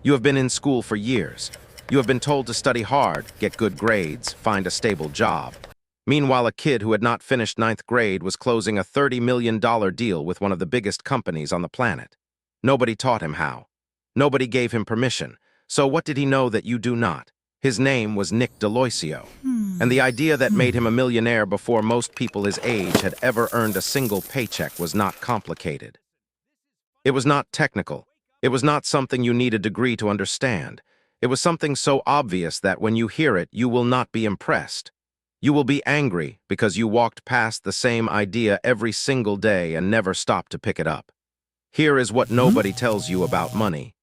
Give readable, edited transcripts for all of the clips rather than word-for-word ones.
You have been in school for years. You have been told to study hard, get good grades, find a stable job. Meanwhile, a kid who had not finished ninth grade was closing a $30 million deal with one of the biggest companies on the planet. Nobody taught him how. Nobody gave him permission. So what did he know that you do not? His name was Nick DeLoisio. And the idea that made him a millionaire before most people his age had ever earned a single paycheck was not complicated. It was not technical. It was not something you need a degree to understand. It was something so obvious that when you hear it, you will not be impressed. You will be angry because you walked past the same idea every single day and never stopped to pick it up. Here is what nobody tells you about money.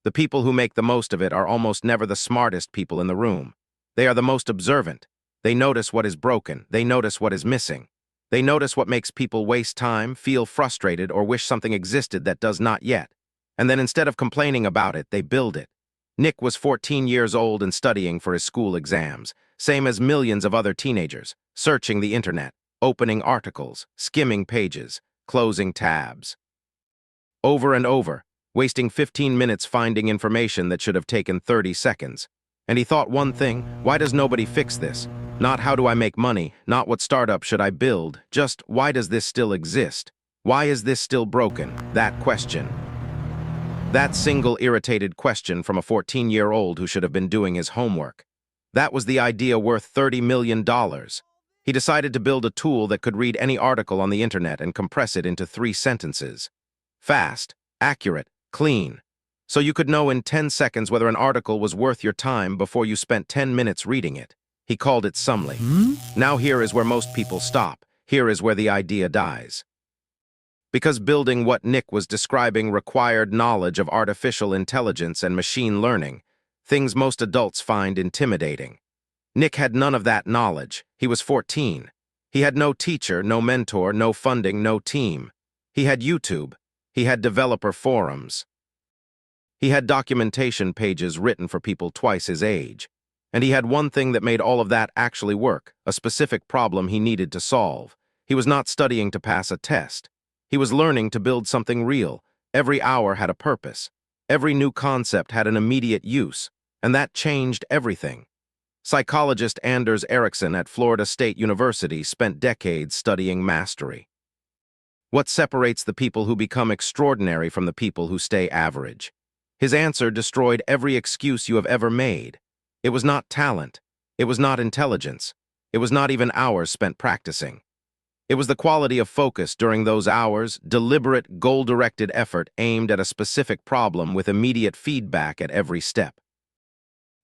The people who make the most of it are almost never the smartest people in the room. They are the most observant. They notice what is broken. They notice what is missing. They notice what makes people waste time, feel frustrated, or wish something existed that does not yet. And then instead of complaining about it, they build it. Nick was 14 years old and studying for his school exams, same as millions of other teenagers, searching the internet, opening articles, skimming pages, closing tabs. Over and over, wasting 15 minutes finding information that should have taken 30 seconds. And he thought one thing: why does nobody fix this? Not how do I make money, not what startup should I build, just why does this still exist? Why is this still broken? That question. That single irritated question from a 14-year-old who should have been doing his homework. That was the idea worth $30 million. He decided to build a tool that could read any article on the internet and compress it into 3 sentences. Fast, accurate, clean. So you could know in 10 seconds whether an article was worth your time before you spent 10 minutes reading it. He called it Sumly. Now here is where most people stop. Here is where the idea dies. Because building what Nick was describing required knowledge of artificial intelligence and machine learning, things most adults find intimidating. Nick had none of that knowledge. He was 14. He had no teacher, no mentor, no funding, no team. He had YouTube. He had developer forums. He had documentation pages written for people twice his age. And he had one thing that made all of that actually work, a specific problem he needed to solve. He was not studying to pass a test. He was learning to build something real. Every hour had a purpose. Every new concept had an immediate use, and that changed everything. Psychologist Anders Ericsson at Florida State University spent decades studying mastery. What separates the people who become extraordinary from the people who stay average? His answer destroyed every excuse you have ever made. It was not talent. It was not intelligence. It was not even hours spent practicing. It was the quality of focus during those hours, deliberate, goal-directed effort aimed at a specific problem with immediate feedback at every step.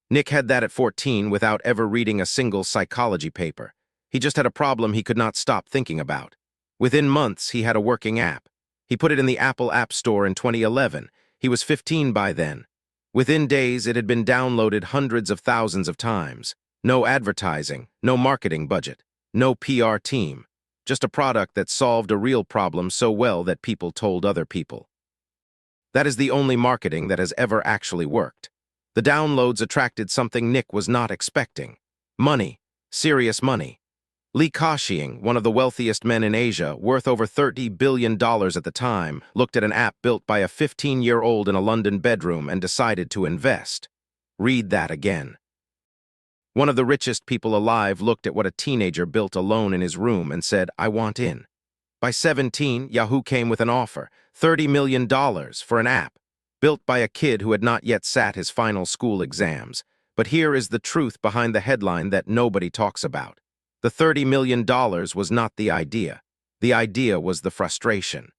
Nick had that at 14 without ever reading a single psychology paper. He just had a problem he could not stop thinking about. Within months, he had a working app. He put it in the Apple App Store in 2011. He was 15 by then. Within days, it had been downloaded hundreds of thousands of times. No advertising, no marketing budget, no PR team. Just a product that solved a real problem so well that people told other people. That is the only marketing that has ever actually worked. The downloads attracted something Nick was not expecting. Money. Serious money. Li Ka-shing, one of the wealthiest men in Asia, worth over $30 billion at the time, looked at an app built by a 15-year-old in a London bedroom and decided to invest. Read that again. One of the richest people alive looked at what a teenager built alone in his room and said, "I want in." By 17, Yahoo came with an offer, $30 million for an app, built by a kid who had not yet sat his final school exams. But here is the truth behind the headline that nobody talks about. The $30 million was not the idea. The idea was the frustration.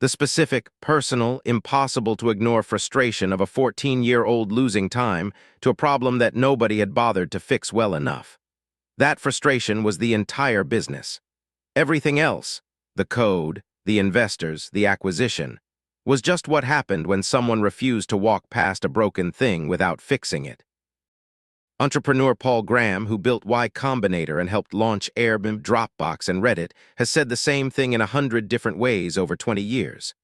The specific, personal, impossible-to-ignore frustration of a 14-year-old losing time to a problem that nobody had bothered to fix well enough. That frustration was the entire business. Everything else, the code, the investors, the acquisition, was just what happened when someone refused to walk past a broken thing without fixing it. Entrepreneur Paul Graham, who built Y Combinator and helped launch Airbnb, Dropbox, and Reddit, has said the same thing in 100 different ways over 20 years.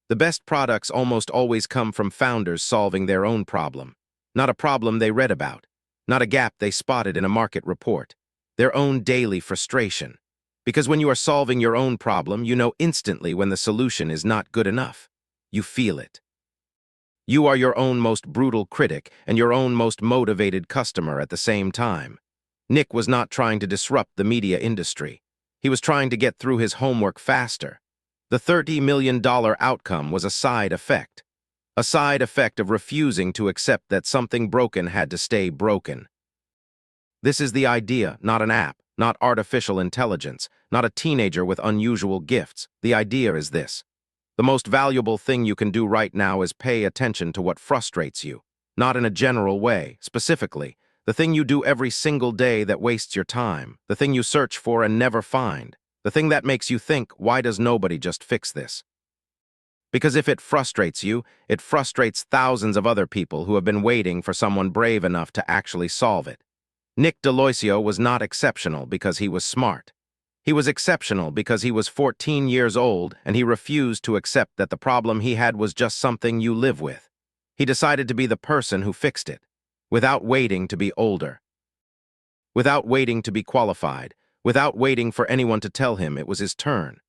The best products almost always come from founders solving their own problem. Not a problem they read about. Not a gap they spotted in a market report. Their own daily frustration. Because when you are solving your own problem, you know instantly when the solution is not good enough. You feel it. You are your own most brutal critic and your own most motivated customer at the same time. Nick was not trying to disrupt the media industry. He was trying to get through his homework faster. The $30 million outcome was a side effect of refusing to accept that something broken had to stay broken. This is the idea, not an app, not artificial intelligence, not a teenager with unusual gifts. The idea is this. The most valuable thing you can do right now is pay attention to what frustrates you, not in a general way, specifically, the thing you do every single day that wastes your time, the thing you search for and never find, the thing that makes you think, why does nobody just fix this? Because if it frustrates you, it frustrates thousands of other people who have been waiting for someone brave enough to actually solve it. Nick DeLoisio was not exceptional because he was smart. He was exceptional because he was 14 years old and he refused to accept that the problem he had was just something you live with. He decided to be the person who fixed it, without waiting to be older, without waiting to be qualified, without waiting for anyone to tell him it was his turn.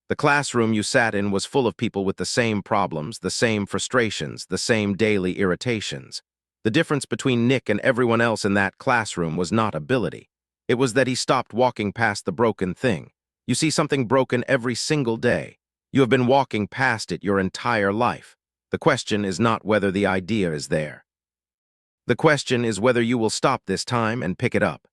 The classroom you sat in was full of people with the same problems, the same frustrations, the same daily irritations. The difference between Nick and everyone else in that classroom was not ability. It was that he stopped walking past the broken thing. You see something broken every single day. You have been walking past it your entire life. The question is not whether the idea is there. The question is whether you will stop this time and pick it up.